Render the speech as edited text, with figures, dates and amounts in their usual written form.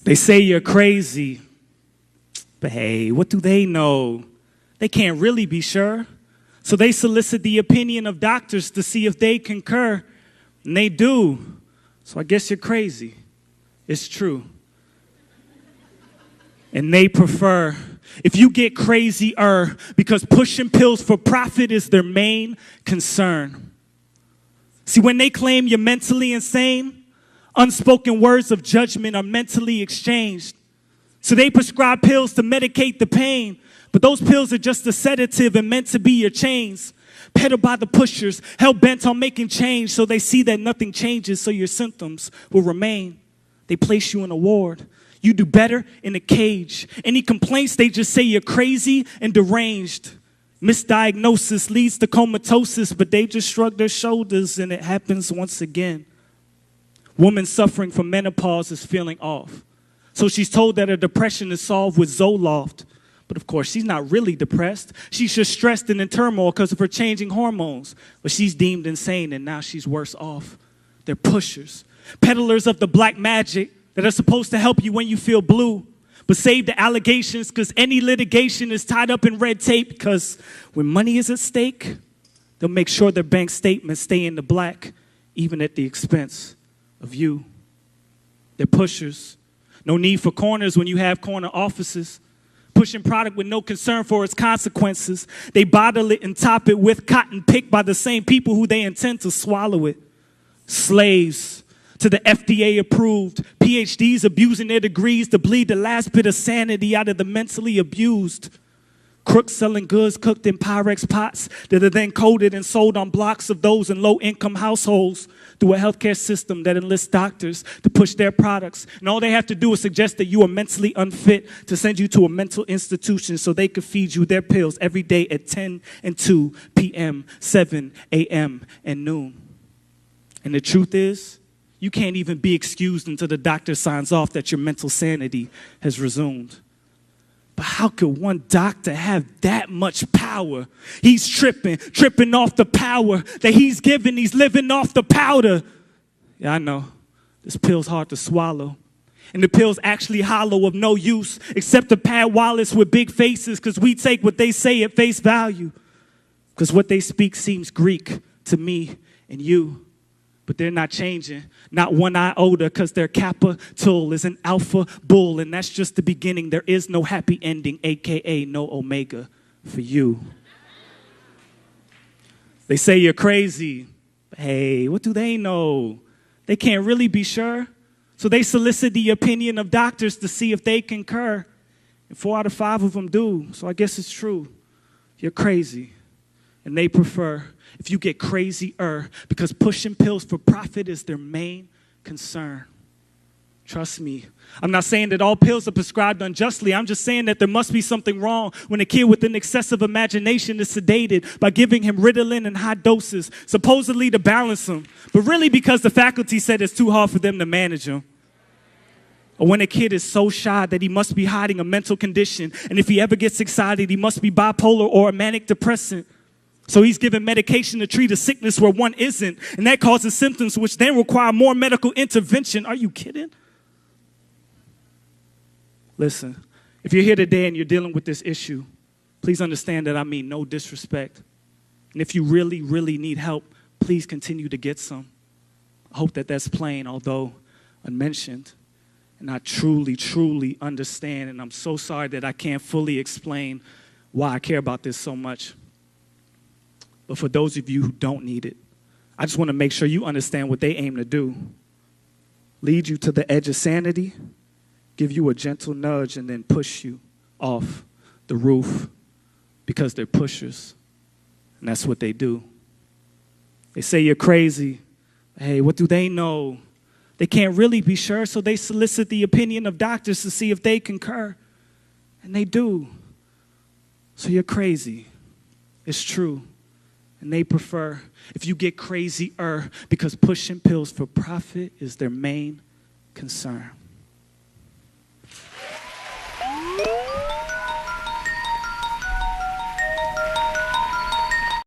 They say you're crazy, but hey, what do they know? They can't really be sure. So they solicit the opinion of doctors to see if they concur, and they do. So I guess you're crazy. It's true. And they prefer, if you get crazier, because pushing pills for profit is their main concern. See, when they claim you're mentally insane, unspoken words of judgment are mentally exchanged. So they prescribe pills to medicate the pain, but those pills are just a sedative and meant to be your chains. Peddled by the pushers, hell-bent on making change, so they see that nothing changes, so your symptoms will remain. They place you in a ward. You do better in a cage. Any complaints, they just say you're crazy and deranged. Misdiagnosis leads to comatosis, but they just shrug their shoulders and it happens once again. Woman suffering from menopause is feeling off. So she's told that her depression is solved with Zoloft. But of course, she's not really depressed. She's just stressed and in turmoil because of her changing hormones. But she's deemed insane and now she's worse off. They're pushers, peddlers of the black magic that are supposed to help you when you feel blue. But save the allegations because any litigation is tied up in red tape, because when money is at stake, they'll make sure their bank statements stay in the black, even at the expense of you. They're pushers. No need for corners when you have corner offices. Pushing product with no concern for its consequences. They bottle it and top it with cotton picked by the same people who they intend to swallow it. Slaves to the FDA approved. PhDs abusing their degrees to bleed the last bit of sanity out of the mentally abused. Crooks selling goods cooked in Pyrex pots that are then coated and sold on blocks of those in low-income households through a healthcare system that enlists doctors to push their products. And all they have to do is suggest that you are mentally unfit to send you to a mental institution so they could feed you their pills every day at 10 and 2 p.m., 7 a.m., and noon. And the truth is, you can't even be excused until the doctor signs off that your mental sanity has resumed. But how could one doctor have that much power? He's tripping off the power that he's given. He's living off the powder. Yeah, I know. This pill's hard to swallow. And the pill's actually hollow, of no use, except to pad wallets with big faces, because we take what they say at face value. Because what they speak seems Greek to me and you. But they're not changing, not one iota, because their capital is an alpha bull, and that's just the beginning. There is no happy ending, a.k.a. no omega for you. They say you're crazy. But hey, what do they know? They can't really be sure. So they solicit the opinion of doctors to see if they concur. And 4 out of 5 of them do. So I guess it's true. You're crazy. And they prefer, if you get crazier, because pushing pills for profit is their main concern. Trust me. I'm not saying that all pills are prescribed unjustly. I'm just saying that there must be something wrong when a kid with an excessive imagination is sedated by giving him Ritalin in high doses, supposedly to balance him, but really because the faculty said it's too hard for them to manage him. Or when a kid is so shy that he must be hiding a mental condition, and if he ever gets excited, he must be bipolar or a manic depressant. So he's given medication to treat a sickness where one isn't, and that causes symptoms which then require more medical intervention. Are you kidding? Listen, if you're here today and you're dealing with this issue, please understand that I mean no disrespect. And if you really, really need help, please continue to get some. I hope that that's plain, although unmentioned. And I truly, truly understand, and I'm so sorry that I can't fully explain why I care about this so much. But for those of you who don't need it, I just want to make sure you understand what they aim to do. Lead you to the edge of sanity, give you a gentle nudge, and then push you off the roof, because they're pushers. And that's what they do. They say you're crazy. Hey, what do they know? They can't really be sure, so they solicit the opinion of doctors to see if they concur. And they do. So you're crazy. It's true. And they prefer, if you get crazier, because pushing pills for profit is their main concern.